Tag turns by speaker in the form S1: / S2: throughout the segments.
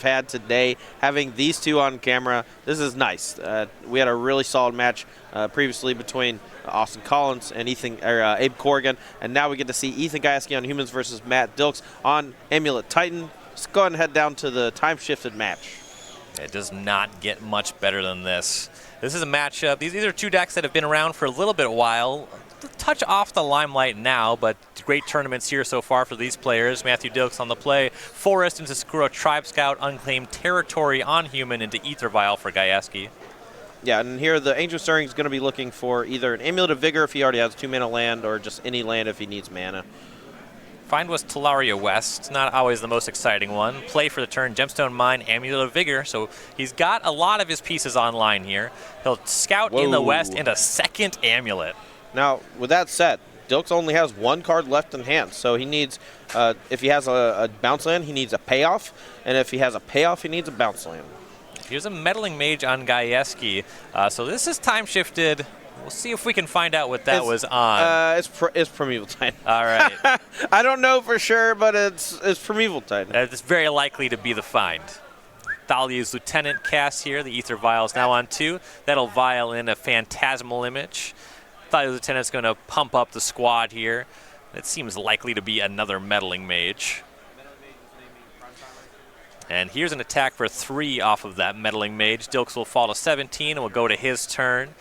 S1: had today. Having these two on camera, this is nice. We had a really solid match previously between Austin Collins and Abe Corrigan, and now we get to see Ethan Gaieski on Humans versus Matt Dilks on Amulet Titan. Let's go ahead and head down to the time-shifted match.
S2: It does not get much better than this. This is a matchup. These are two decks that have been around for a little bit while. A touch off the limelight now, but great tournaments here so far for these players. Matthew Dilks on the play. Forest into Sakura Tribe Scout. Unclaimed Territory on Human into Aether Vial for Gaieski.
S1: Yeah, and here the Ancient Stirring is going to be looking for either an Amulet of Vigor if he already has 2-mana land, or just any land if he needs mana.
S2: Find was Talaria West, not always the most exciting one. Play for the turn, Gemstone Mine, Amulet of Vigor, so he's got a lot of his pieces online here. He'll scout in the west and a second Amulet.
S1: Now, with that said, Dilks only has one card left in hand, so he needs, if he has a bounce land, he needs a payoff, and if he has a payoff, he needs a bounce land.
S2: Here's a Meddling Mage on Gaieski, so this is time-shifted. We'll see if we can find out what that was on.
S1: It's Primeval Titan.
S2: All right.
S1: I don't know for sure, but it's Primeval Titan.
S2: It's very likely to be the find. Thalia's Lieutenant cast here. The Aether Vial is now on 2. That'll vial in a Phantasmal Image. Thalia's Lieutenant's going to pump up the squad here. It seems likely to be another Meddling Mage. And here's an attack for 3 off of that Meddling Mage. Dilks will fall to 17 and will go to his turn.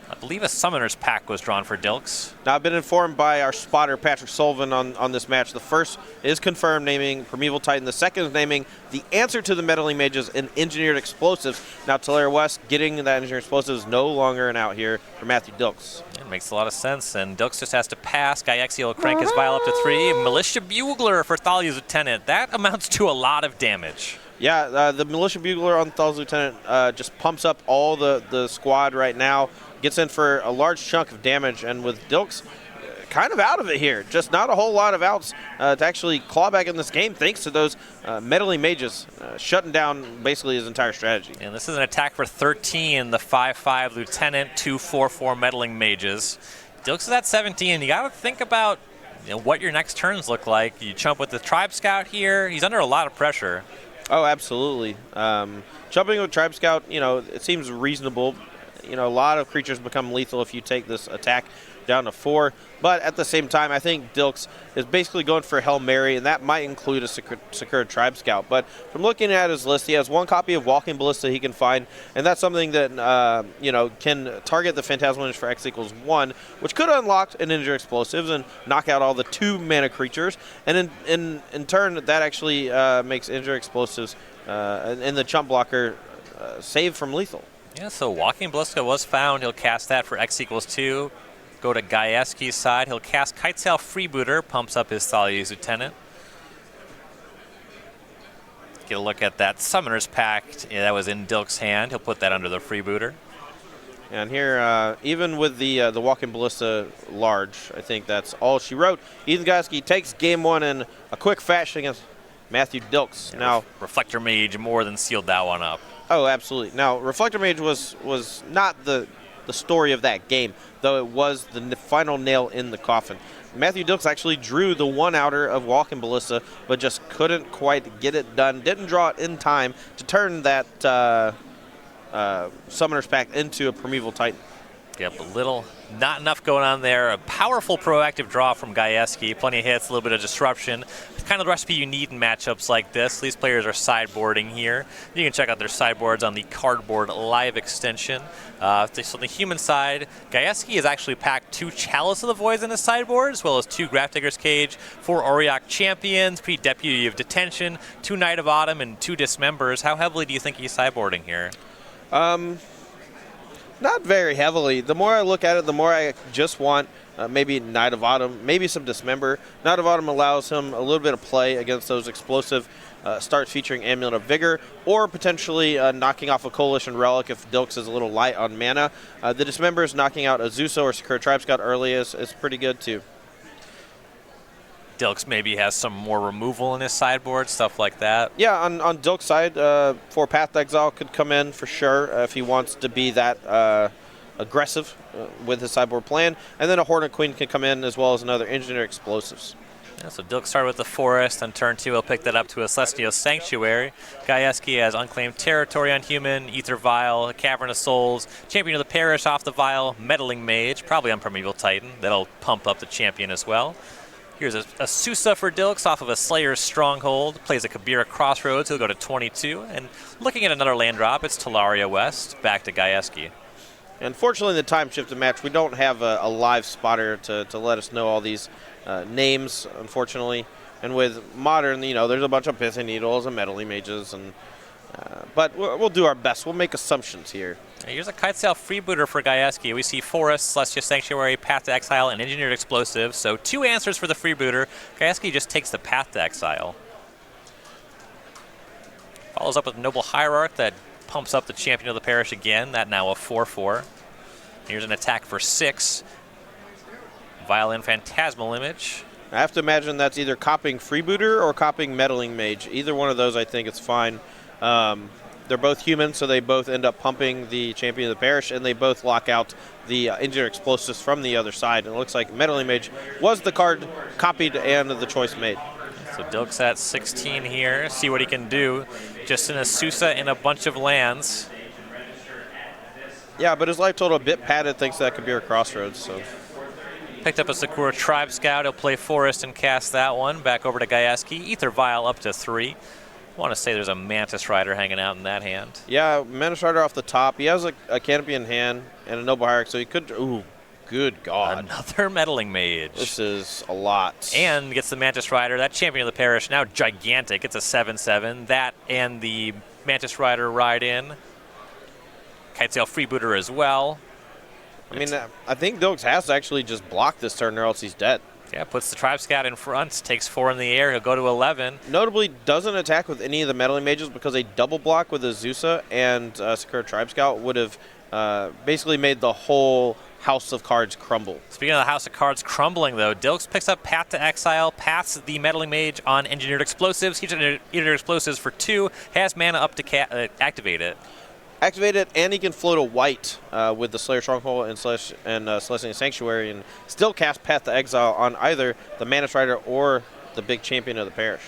S2: I believe a Summoner's Pack was drawn for Dilks.
S1: Now, I've been informed by our spotter, Patrick Sullivan, on this match. The first is confirmed, naming Primeval Titan. The second is naming the answer to the Meddling Mages in Engineered Explosives. Now, Talaria West getting that Engineered Explosives is no longer an out here for Matthew Dilks.
S2: It makes a lot of sense, and Dilks just has to pass. Gaieski will crank his vial up to 3. Militia Bugler for Thalia's Lieutenant. That amounts to a lot of damage.
S1: Yeah, the Militia Bugler on Thalia's Lieutenant just pumps up all the squad right now. Gets in for a large chunk of damage, and with Dilks kind of out of it here, just not a whole lot of outs to actually claw back in this game thanks to those Meddling Mages shutting down basically his entire strategy.
S2: And this is an attack for 13, the 5/5 Lieutenant, 2/4/4 Meddling Mages. Dilks is at 17. You got to think about what your next turns look like. You chump with the Tribe Scout here. He's under a lot of pressure.
S1: Oh, absolutely. Jumping with Tribe Scout, it seems reasonable. A lot of creatures become lethal if you take this attack down to 4. But at the same time, I think Dilks is basically going for Hail Mary, and that might include a Sakura Tribe Scout. But from looking at his list, he has 1 copy of Walking Ballista he can find, and that's something that, can target the Phantasmal Image for X=1, which could unlock an Engineered Explosives and knock out all the 2-mana creatures. And in turn, that actually makes Engineered Explosives and the chump blocker save from lethal.
S2: Yeah, so Walking Ballista was found. He'll cast that for X=2. Go to Gaieski's side. He'll cast Kitesail Freebooter, pumps up his Thalia's Lieutenant. Get a look at that Summoner's Pact that was in Dilks' hand. He'll put that under the Freebooter.
S1: And here, even with the Walking Ballista large, I think that's all she wrote. Ethan Gaieski takes game 1 in a quick fashion against Matthew Dilks.
S2: Yeah,
S1: now,
S2: Reflector Mage more than sealed that one up.
S1: Oh, absolutely. Now, Reflector Mage was not the story of that game, though it was the final nail in the coffin. Matthew Dilks actually drew the 1-outer of Walking Ballista, but just couldn't quite get it done. Didn't draw it in time to turn that Summoner's Pact into a Primeval Titan.
S2: Yep, not enough going on there. A powerful proactive draw from Gaieski. Plenty of hits, a little bit of disruption. It's kind of the recipe you need in matchups like this. These players are sideboarding here. You can check out their sideboards on the Cardboard Live extension. So on the human side, Gaieski has actually packed 2 Chalice of the Voids in his sideboard, as well as 2 Grafdigger's Cage, 4 Auriok Champions, 3 Deputy of Detention, 2 Knight of Autumn, and 2 Dismembers. How heavily do you think he's sideboarding here?
S1: Not very heavily. The more I look at it, the more I just want maybe Knight of Autumn, maybe some Dismember. Knight of Autumn allows him a little bit of play against those explosive starts featuring Amulet of Vigor, or potentially knocking off a Coalition Relic if Dilks is a little light on mana. The Dismembers knocking out Azusa or Sakura Tribe Scout early is pretty good too.
S2: Dilks maybe has some more removal in his sideboard, stuff like that.
S1: Yeah, on Dilks' side, 4 Path Exile could come in for sure if he wants to be that aggressive with his sideboard plan. And then a Hornet Queen can come in as well as another Engineer Explosives.
S2: Yeah, so Dilks started with the Forest. On turn 2, he'll pick that up to a Celestial Sanctuary. Gaieski has Unclaimed Territory on human, Ether Vial, Cavern of Souls, Champion of the Parish off the Vial, Meddling Mage, probably on Primeval Titan. That'll pump up the champion as well. Here's a Susa for Dilks off of a Slayer's Stronghold. Plays a Kabira Crossroads. He'll go to 22. And looking at another land drop, it's Talaria West. Back to Gaieski.
S1: Unfortunately, in the time-shifted match, we don't have a live spotter to let us know all these names, unfortunately. And with Modern, there's a bunch of Pithing Needles and Meddling Mages. But we'll do our best. We'll make assumptions here.
S2: Here's a Kitesail Freebooter for Gaieski. We see Forest, Celestial Sanctuary, Path to Exile, and Engineered Explosive. So 2 answers for the Freebooter. Gaieski just takes the Path to Exile. Follows up with Noble Hierarch that pumps up the Champion of the Parish again. That now a 4/4. Here's an attack for 6. Violin Phantasmal Image.
S1: I have to imagine that's either copying Freebooter or copying Meddling Mage. Either one of those, I think it's fine. They're both human, so they both end up pumping the Champion of the Parish, and they both lock out the Engineered Explosives from the other side. And it looks like Meddling Mage was the card copied and the choice made.
S2: So Dilks at 16 here. See what he can do. Just in a Susa and a bunch of lands.
S1: Yeah, but his life total a bit padded, thanks to that Kabira Crossroads. So
S2: Picked up a Sakura Tribe Scout. He'll play Forest and cast that one. Back over to Gaieski. Ether Vial up to 3. I want to say there's a Mantis Rider hanging out in that hand.
S1: Yeah, Mantis Rider off the top. He has a Canopy in hand and a Noble Hierarch, so he could... Ooh, good God.
S2: Another Meddling Mage.
S1: This is a lot.
S2: And gets the Mantis Rider. That Champion of the Parish, now gigantic. It's a 7/7. That and the Mantis Rider ride in. Kitesail Freebooter as well.
S1: I mean, I think Dilks has to actually just block this turn or else he's dead.
S2: Yeah, puts the Tribe Scout in front, takes 4 in the air. He'll go to 11.
S1: Notably, doesn't attack with any of the Meddling Mages because a double block with a Zusa and Sakura Tribe Scout would have basically made the whole House of Cards crumble.
S2: Speaking of the House of Cards crumbling, though, Dilks picks up Path to Exile, paths the Meddling Mage on Engineered Explosives. He's Engineered Explosives for 2, has mana up to activate it.
S1: Activate it, and he can float a white with the Slayer Stronghold and Celestial Sanctuary and still cast Path to Exile on either the Mantis Rider or the big Champion of the Parish.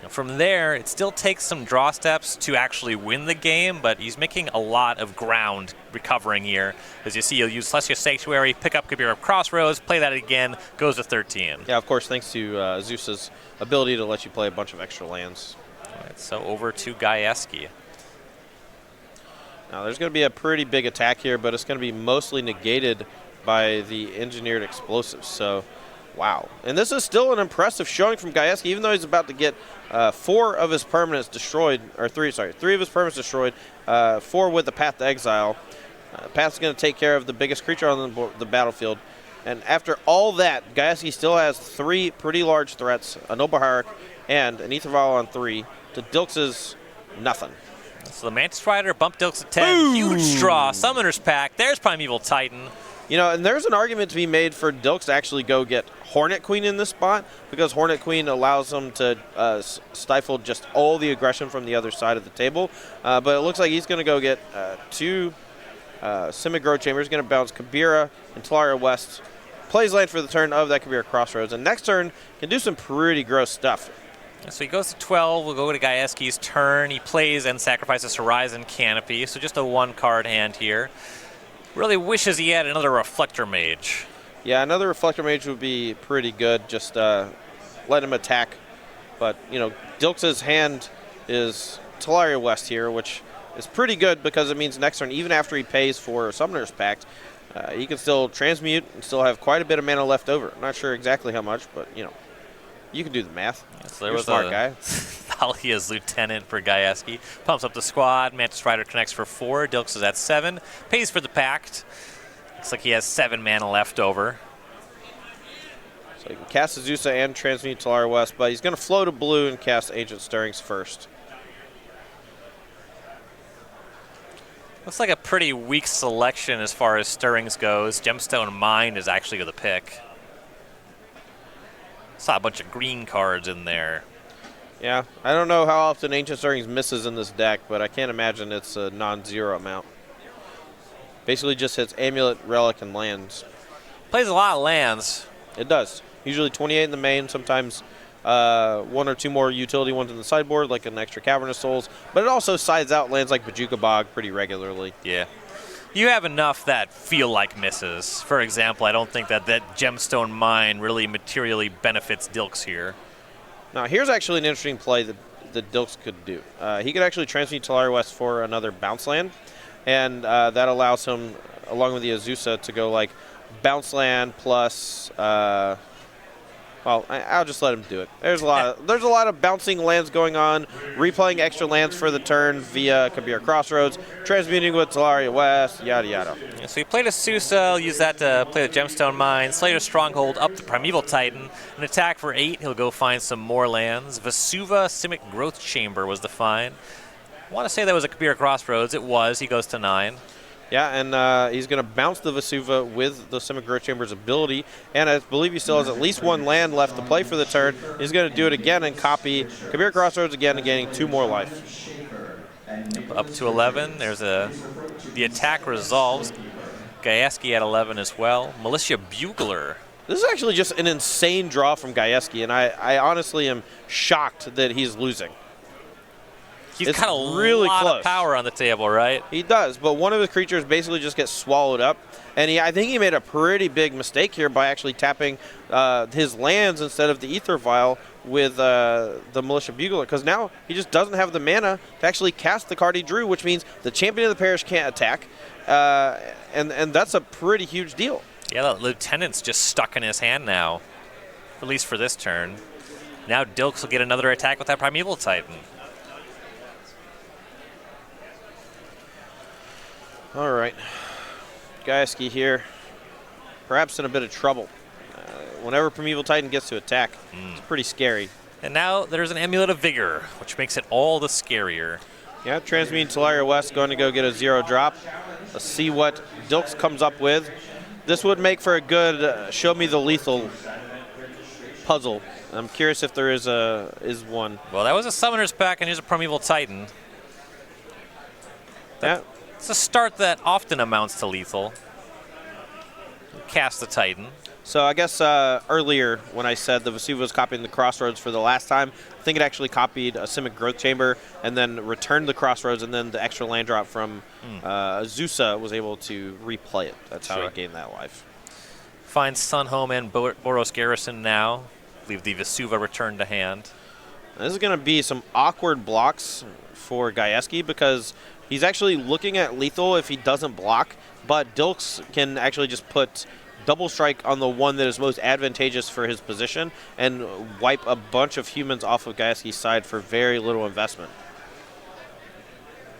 S2: From there, it still takes some draw steps to actually win the game, but he's making a lot of ground recovering here. As you see, he'll use Celestial Sanctuary, pick up Kabira Crossroads, play that again, goes to 13.
S1: Yeah, of course, thanks to Zeus's ability to let you play a bunch of extra lands.
S2: All right, so over to Gaieski.
S1: Now, there's going to be a pretty big attack here, but it's going to be mostly negated by the Engineered Explosives. So, wow. And this is still an impressive showing from Gaieski, even though he's about to get 4 of his permanents destroyed, or 3 of his permanents destroyed, 4 with the Path to Exile. Path's going to take care of the biggest creature on the battlefield. And after all that, Gaieski still has 3 pretty large threats, a Noble Hierarch and an Ether Vial on 3, to Dilks' nothing.
S2: So the Mantis Rider bumped Dilks at 10.
S1: Boom!
S2: Huge draw. Summoner's Pact. There's Primeval Titan.
S1: And there's an argument to be made for Dilks to actually go get Hornet Queen in this spot because Hornet Queen allows him to stifle just all the aggression from the other side of the table. But it looks like he's going to go get 2 Semi-Grow Chambers. He's going to bounce Kabira and Talaria West. Plays land for the turn of that Kabira Crossroads. And next turn can do some pretty gross stuff.
S2: So he goes to 12. We'll go to Gaieski's turn. He plays and sacrifices Horizon Canopy. So just a 1-card hand here. Really wishes he had another Reflector Mage.
S1: Yeah, another Reflector Mage would be pretty good. Just let him attack. But, Dilks' hand is Talaria West here, which is pretty good because it means next turn, even after he pays for Summoner's Pact, he can still transmute and still have quite a bit of mana left over. I'm not sure exactly how much, but, you can do the math.
S2: Yeah, so
S1: You're a smart guy.
S2: Thalia's Lieutenant for Gaieski. Pumps up the squad. Mantis Rider connects for 4. Dilks is at 7. Pays for the Pact. Looks like he has 7 mana left over.
S1: So he can cast Azusa and transmute Talaria West, but he's going to float a blue and cast Ancient Stirrings first.
S2: Looks like a pretty weak selection as far as Stirrings goes. Gemstone Mine is actually the pick. Saw a bunch of green cards in there.
S1: Yeah, I don't know how often Ancient Stirrings misses in this deck, but I can't imagine it's a non-zero amount. Basically just hits Amulet, Relic, and lands.
S2: Plays a lot of lands.
S1: It does. Usually 28 in the main, sometimes one or two more utility ones in the sideboard, like an extra Cavernous Souls, but it also sides out lands like Bojuka Bog pretty regularly.
S2: Yeah. You have enough that feel like misses. For example, I don't think that Gemstone Mine really materially benefits Dilks here.
S1: Now, here's actually an interesting play that Dilks could do. He could actually transmute Tolaria West for another bounce land, and that allows him, along with the Azusa, to go like bounce land plus. Well, I'll just let him do it. There's a lot of bouncing lands going on, replaying extra lands for the turn via Kabir Crossroads, transmuting with Tolaria West, yada yada.
S2: Yeah, so he played a Sousa, use that to play the Gemstone Mine, Slayer Stronghold up the Primeval Titan, an attack for 8, he'll go find some more lands. Vesuva Simic Growth Chamber was the find. I want to say that was a Kabir Crossroads, it was, he goes to 9.
S1: Yeah, and he's going to bounce the Vesuva with the Simic Growth Chamber's ability, and I believe he still has at least one land left to play for the turn. He's going to do it again and copy Kabir Crossroads again and gaining 2 more life.
S2: Up to 11, the attack resolves. Gaieski at 11 as well. Militia Bugler.
S1: This is actually just an insane draw from Gaieski, and I honestly am shocked that he's losing.
S2: He's got a really lot of power on the table, right?
S1: He does, but one of his creatures basically just gets swallowed up. And I think he made a pretty big mistake here by actually tapping his lands instead of the Ether Vial with the Militia Bugler, because now he just doesn't have the mana to actually cast the card he drew, which means the Champion of the Parish can't attack, and that's a pretty huge deal.
S2: Yeah, the Lieutenant's just stuck in his hand now, at least for this turn. Now Dilks will get another attack with that Primeval Titan.
S1: All right, Gaieski here, perhaps in a bit of trouble. Whenever Primeval Titan gets to attack, it's pretty scary.
S2: And now there's an Amulet of Vigor, which makes it all the scarier.
S1: Yeah, transmuting Tolaria West, going to go get a 0-drop. Let's see what Dilks comes up with. This would make for a good show me the lethal puzzle. I'm curious if there is one.
S2: Well, that was a Summoner's Pack, and here's a Primeval Titan.
S1: Yeah.
S2: It's a start that often amounts to lethal. Cast the Titan.
S1: So I guess earlier when I said the Vesuva was copying the Crossroads for the last time, I think it actually copied a Simic Growth Chamber and then returned the Crossroads, and then the extra land drop from Azusa was able to replay it. That's how it gained that life.
S2: Finds Sunhome and Boros Garrison now. Leave the Vesuva returned to hand.
S1: This is going to be some awkward blocks for Gaieski because he's actually looking at lethal if he doesn't block, but Dilks can actually just put double strike on the one that is most advantageous for his position and wipe a bunch of humans off of Gaieski's side for very little investment.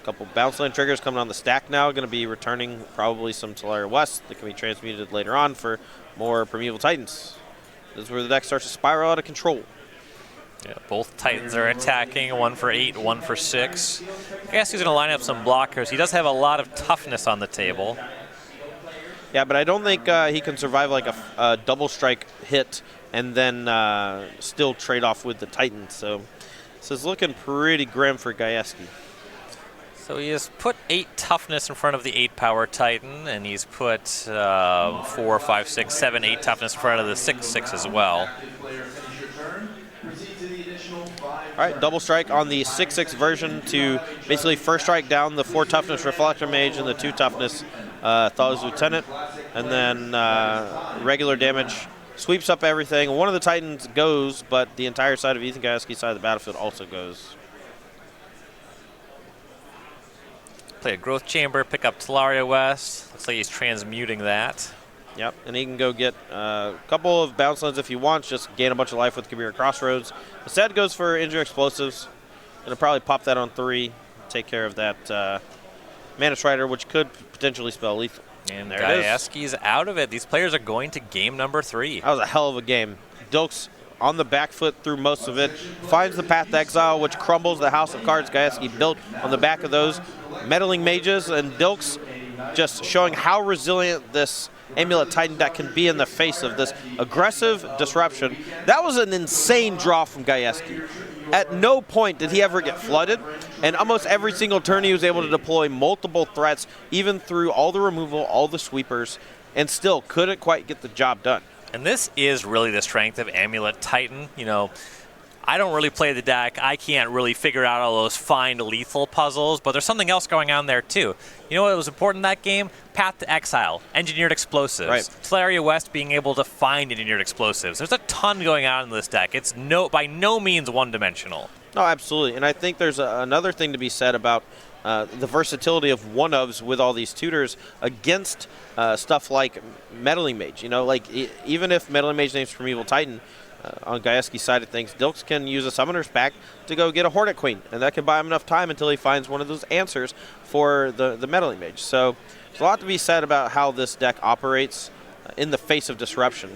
S1: A couple bounce land triggers coming on the stack now, going to be returning probably some Tolaria West that can be transmuted later on for more Primeval Titans. This is where the deck starts to spiral out of control.
S2: Yeah, both Titans are attacking, 1 for 8, 1 for 6. I guess he's going to line up some blockers. He does have a lot of toughness on the table.
S1: Yeah, but I don't think he can survive like a double strike hit and then still trade off with the Titan. So this is looking pretty grim for Gaieski.
S2: So he has put 8 toughness in front of the 8 power Titan, and he's put 4, 5, 6, 7, 8 toughness in front of the 6/6 as well.
S1: All right, double strike on the 6/6 version to basically first strike down the 4 toughness Reflector Mage and the 2 toughness Thaw's Lieutenant, and then regular damage sweeps up everything. One of the Titans goes, but the entire side of Ethan Gaieski's side of the battlefield also goes.
S2: Play a Growth Chamber, pick up Tolaria West. Looks like he's transmuting that.
S1: Yep, and he can go get a couple of bounce lands if he wants, just gain a bunch of life with Kabir Crossroads. Instead goes for Injure Explosives. Gonna probably pop that on 3, take care of that Mana Strider, which could potentially spell lethal.
S2: And there Gaieski's out of it. These players are going to game number 3.
S1: That was a hell of a game. Dilks on the back foot through most of it, finds the Path to Exile, which crumbles the House of Cards Gaieski built on the back of those Meddling Mages, and Dilks just showing how resilient this Amulet Titan deck can be in the face of this aggressive disruption. That was an insane draw from Gaieski. At no point did he ever get flooded, and almost every single turn he was able to deploy multiple threats, even through all the removal, all the sweepers, and still couldn't quite get the job done.
S2: And this is really the strength of Amulet Titan. You know, I don't really play the deck. I can't really figure out all those find lethal puzzles, but there's something else going on there too. You know what was important in that game? Path to Exile, engineered explosives.
S1: Right.
S2: Tolaria West being able to find engineered explosives. There's a ton going on in this deck. It's by no means one-dimensional.
S1: No, absolutely. And I think there's another thing to be said about the versatility of one-ofs with all these tutors against stuff like Meddling Mage. You know, like even if Meddling Mage names Primeval Titan, on Gaieski's side of things, Dilks can use a Summoner's Pack to go get a Hornet Queen, and that can buy him enough time until he finds one of those answers for the Meddling Mage. So there's a lot to be said about how this deck operates in the face of disruption.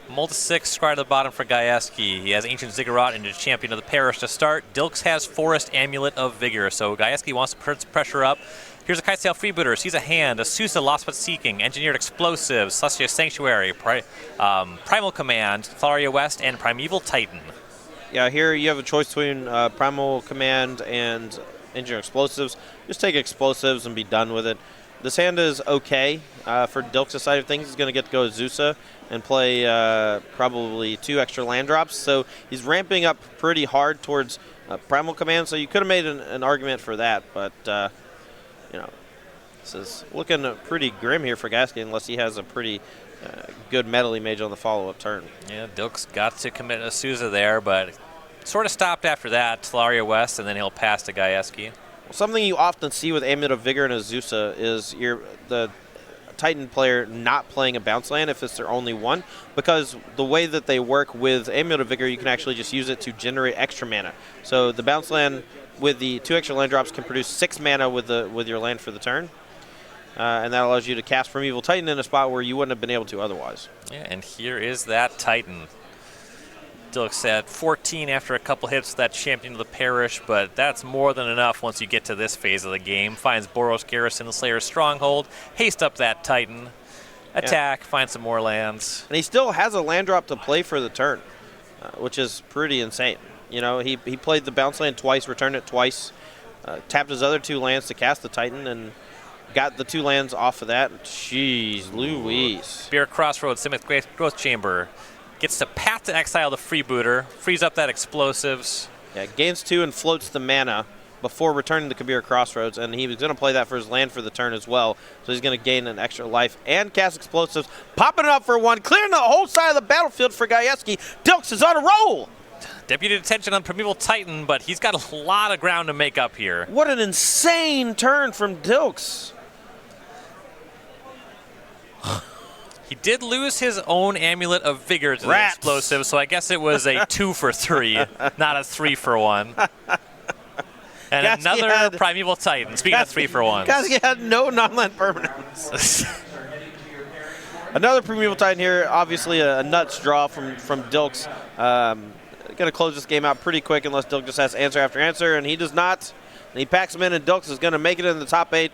S2: Multi-6 scry to the bottom for Gaieski. He has Ancient Ziggurat into Champion of the Parish to start. Dilks has Forest Amulet of Vigor, so Gaieski wants to put pressure up. Here's a Kitesail Freebooter. Sees a hand. A Sousa Lost But Seeking. Engineered Explosives. Celestial Sanctuary. Primal Command. Tolaria West. And Primeval Titan.
S1: Yeah, here you have a choice between Primal Command and Engineered Explosives. Just take Explosives and be done with it. This hand is okay for Dilks' side of things. He's going to get to go to Sousa and play probably 2 extra land drops. So he's ramping up pretty hard towards Primal Command. So you could have made an argument for that, but you know, this is looking pretty grim here for Gaieski unless he has a pretty good Meddling Mage on the follow-up turn.
S2: Yeah, Dilks got to commit a Sousa there, but sort of stopped after that. Tolaria West, and then he'll pass to Gaieski.
S1: Well, something you often see with Amulet of Vigor and Azusa is the Titan player not playing a bounce land if it's their only one, because the way that they work with Amulet of Vigor, you can actually just use it to generate extra mana. So the bounce land with the 2 extra land drops can produce 6 mana with your land for the turn, and that allows you to cast Primeval Titan in a spot where you wouldn't have been able to otherwise.
S2: Yeah, and here is that Titan. Dilks at 14 after a couple hits with that Champion of the Parish, but that's more than enough once you get to this phase of the game. Finds Boros Garrison, Slayer's Stronghold, haste up that Titan, attack, find some more lands.
S1: And he still has a land drop to play for the turn, which is pretty insane. You know, he played the bounce land twice, returned it twice, tapped his other 2 lands to cast the Titan, and got the 2 lands off of that. Jeez Louise.
S2: Beer Crossroads, Simic Growth Chamber. Gets to Path to Exile the Freebooter, frees up that Explosives.
S1: Yeah, gains 2 and floats the mana before returning to Kabir Crossroads, and he was going to play that for his land for the turn as well, so he's going to gain an extra life and cast Explosives, popping it up for 1, clearing the whole side of the battlefield for Gaieski. Dilks is on a roll!
S2: Deputy Detention on Primeval Titan, but he's got a lot of ground to make up here.
S1: What an insane turn from Dilks.
S2: He did lose his own Amulet of Vigor to the Explosive, so I guess it was a 2 for 3, not a 3 for 1. And
S1: Gaieski
S2: another Primeval Titan, speaking of 3 for 1s.
S1: Gaieski had no non-land permanents. Another Primeval Titan here, obviously a nuts draw from Dilks. Going to close this game out pretty quick unless Dilks just has answer after answer, and he does not. And he packs him in, and Dilks is going to make it in the top 8.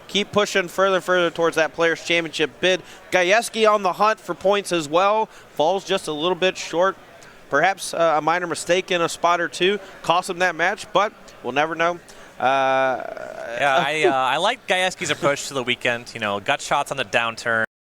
S1: Keep pushing further and further towards that Players' Championship bid. Gaieski on the hunt for points as well. Falls just a little bit short. Perhaps a minor mistake in a spot or 2 cost him that match, but we'll never know.
S2: I like Gaieski's approach to the weekend. You know, gut shots on the downturn.